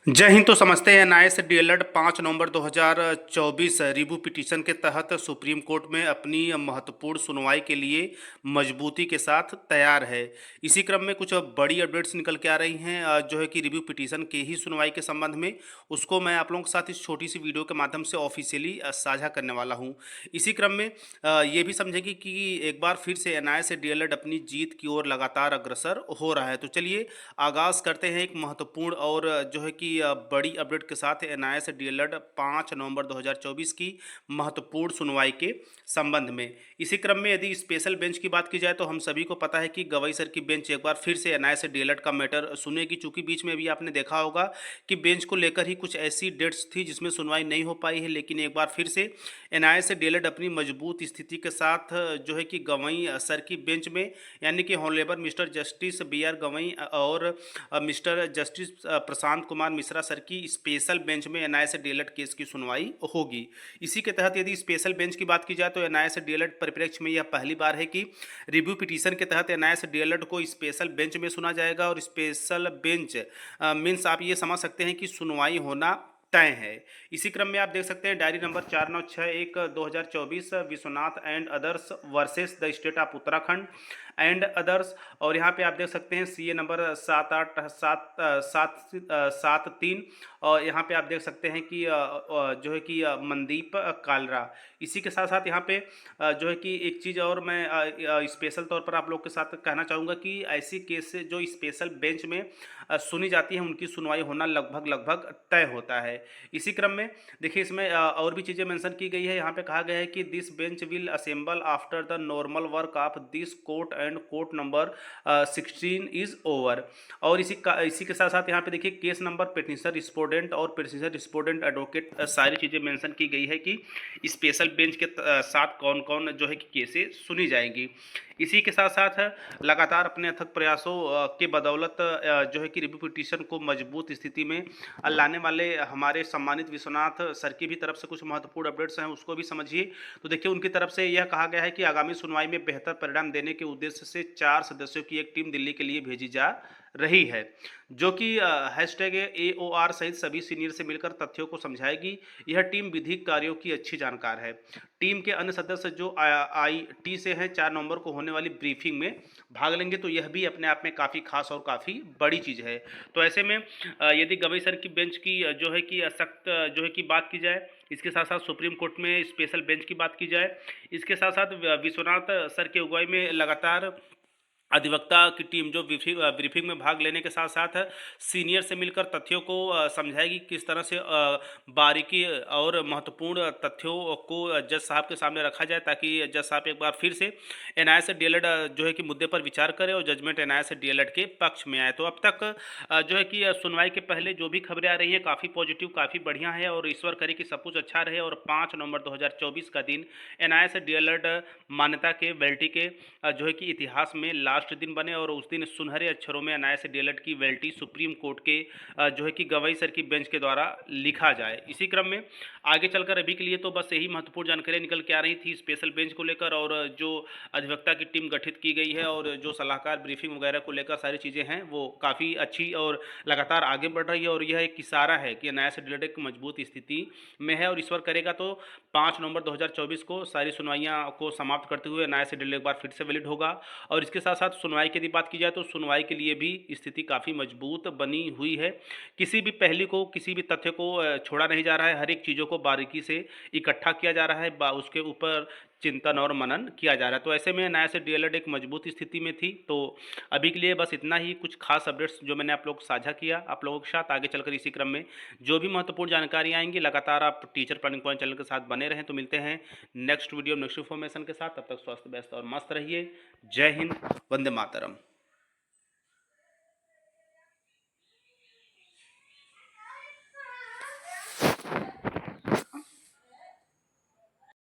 जय हिंद। तो समझते हैं एनआईए डीएलएड 5 नवंबर 2024 रिव्यू पिटीशन के तहत सुप्रीम कोर्ट में अपनी महत्वपूर्ण सुनवाई के लिए मजबूती के साथ तैयार है। इसी क्रम में कुछ बड़ी अपडेट्स निकल के आ रही हैं जो है कि रिव्यू पिटीशन के ही सुनवाई के संबंध में, उसको मैं आप लोगों के साथ इस छोटी सी वीडियो के माध्यम से ऑफिशियली साझा करने वाला हूँ। इसी क्रम में ये भी समझेंगे कि एक बार फिर से एनआईए डीएलएड अपनी जीत की ओर लगातार अग्रसर हो रहा है। तो चलिए आगाज़ करते हैं एक महत्वपूर्ण और जो है कि बड़ी अपडेट के साथ एनआईए डीएलएड 5 नवंबर 2024 की महत्वपूर्ण सुनवाई के संबंध में। इसी क्रम में यदि स्पेशल बेंच की बात की जाए तो हम सभी को पता है कि गवई सर की बेंच एक बार फिर से एनआईए डीएलएड का मैटर सुनेगी, चूंकि बीच में भी आपने देखा होगा कि बेंच को लेकर ही कुछ ऐसी डेट्स थी जिसमें सुनवाई नहीं हो पाई है। लेकिन एक बार फिर से एनआईए डीएलएड अपनी मजबूत स्थिति के साथ जो है कि गवई सर की बेंच में, यानी कि honourable Mister Justice B R Gavai और Mister Justice Prashant Kumar Mishra sir की स्पेशल बेंच में एनआईए डीएलएड केस की सुनवाई होगी। इसी के तहत यदि स्पेशल बेंच की बात की जाए तो एनआईए डीएलएड परिप्रेक्ष्य में यह पहली बार है कि रिव्यू पिटीशन के तहत एनआईए डीएलएड को स्पेशल बेंच में सुना जाएगा। और स्पेशल बेंच मीन्स आप ये समझ सकते हैं कि सुनवाई होना तय है। इसी क्रम में आप देख सकते हैं diary number 4961/2024 Vishwanath and others versus the state of Uttarakhand and others. और यहाँ पे आप देख सकते हैं सीए नंबर 7873। और यहाँ पे आप देख सकते हैं कि जो है कि मनदीप कालरा। इसी के साथ साथ यहाँ पे जो है कि एक चीज़ और मैं स्पेशल तौर पर आप लोग के साथ कहना चाहूँगा कि ऐसी केस जो स्पेशल बेंच में सुनी जाती है उनकी सुनवाई होना लगभग तय होता है। इसी क्रम में देखिए इसमें और भी चीज़ें मेंशन की गई है। यहाँ पे कहा गया है कि this bench will assemble after the normal work of this court and court number 16 is over. और इसी के साथ साथ यहाँ पे देखिए केस नंबर, पेटिशनर रिस्पोंडेंट और पेटिशनर रिस्पोंडेंट एडवोकेट, सारी चीज़ें मेंशन की गई है कि स्पेशल बेंच के साथ कौन कौन जो है कि केसेस सुनी जाएंगी। इसी के साथ साथ लगातार अपने अथक प्रयासों के बदौलत जो है कि रिव्यू पिटीशन को मजबूत स्थिति में लाने वाले हमारे सम्मानित विश्वनाथ सर की भी तरफ से कुछ महत्वपूर्ण अपडेट्स हैं, उसको भी समझिए। तो देखिए उनकी तरफ से यह कहा गया है कि आगामी सुनवाई में बेहतर परिणाम देने के उद्देश्य से 4 सदस्यों की एक टीम दिल्ली के लिए भेजी जा रही है, जो कि हैशटैग AOR सहित सभी सीनियर से मिलकर तथ्यों को समझाएगी। यह टीम विधिक कार्यों की अच्छी जानकार है। टीम के अन्य सदस्य जो IT से हैं 4 नवंबर को होने वाली ब्रीफिंग में भाग लेंगे, तो यह भी अपने आप में काफ़ी खास और काफ़ी बड़ी चीज़ है। तो ऐसे में यदि गवई सर की बेंच की जो है कि सख्त जो है कि बात की जाए, इसके साथ साथ सुप्रीम कोर्ट में स्पेशल बेंच की बात की जाए, इसके साथ साथ विश्वनाथ सर के अगुवाई में लगातार अधिवक्ता की टीम जो ब्रीफिंग में भाग लेने के साथ साथ सीनियर से मिलकर तथ्यों को समझाएगी, किस तरह से बारीकी और महत्वपूर्ण तथ्यों को जज साहब के सामने रखा जाए, ताकि जज साहब एक बार फिर से एनआईए डीएलएड जो है कि मुद्दे पर विचार करें और जजमेंट एनआईए डीएलएड के पक्ष में आए। तो अब तक जो है कि सुनवाई के पहले जो भी खबरें आ रही हैं काफ़ी पॉजिटिव, काफ़ी बढ़िया है और ईश्वर करे कि सब कुछ अच्छा रहे और 5 नवंबर 2024 का दिन एनआईए डीएलएड मान्यता के वेल्टी के जो है कि इतिहास में लास्ट दिन बने और उस दिन सुनहरे अक्षरों में एनआईए डीएलएड की वेल्टी सुप्रीम कोर्ट के जो है कि गवई सर की बेंच के द्वारा लिखा जाए। इसी क्रम में आगे चलकर अभी के लिए तो बस यही महत्वपूर्ण जानकारी निकल के आ रही थी स्पेशल बेंच को लेकर, और जो अधिवक्ता की टीम गठित की गई है और जो सलाहकार ब्रीफिंग वगैरह को लेकर सारी चीज़ें हैं वो काफ़ी अच्छी और लगातार आगे बढ़ रही है। और यह एक इशारा है कि एनआईए डीएलएड एक मजबूत स्थिति में है और ईश्वर करेगा तो 5 नवंबर 2024 को सारी सुनवाइयाँ को समाप्त करते हुए एनआईए डीएलएड एक बार फिर से वैलिड होगा। और इसके साथ साथ सुनवाई की यदि बात की जाए तो सुनवाई के लिए भी स्थिति काफ़ी मजबूत बनी हुई है। किसी भी पहलू को, किसी भी तथ्य को छोड़ा नहीं जा रहा है, हर एक चीज़ों को बारीकी से इकट्ठा किया जा रहा है, उसके ऊपर चिंतन और मनन किया जा रहा है। तो ऐसे में एनआईए डीएलएड एक मजबूत स्थिति में थी। तो अभी के लिए बस इतना ही, कुछ खास अपडेट्स जो मैंने आप लोग को साझा किया आप लोगों के साथ। आगे चलकर इसी क्रम में जो भी महत्वपूर्ण जानकारी आएंगी लगातार आप टीचर प्लानिंग पॉइंट चैनल के साथ बने रहें। तो मिलते हैं नेक्स्ट वीडियो नेक्स्ट इन्फॉर्मेशन के साथ, तब तक स्वस्थ व्यस्त और मस्त रहिए। जय हिंद, वंदे मातरम।